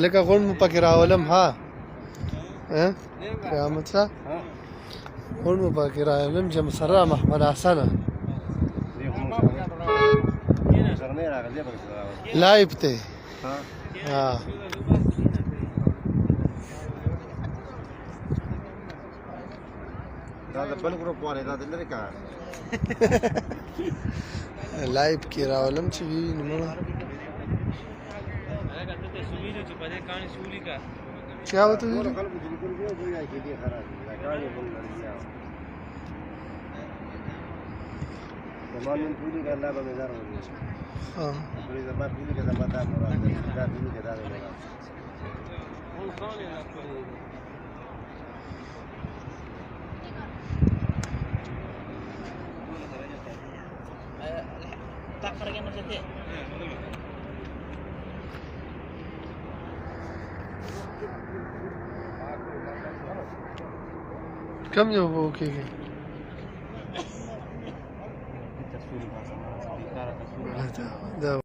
لکه غون مو پکې راولم ها قیامت شه غون مو پکې راولم چې مسره محمد حسن لایب ته ها دا د بل ګروپ واره دا د لري کار لایب کې راولم چې وی نمونه क्या होता है कम जो वो के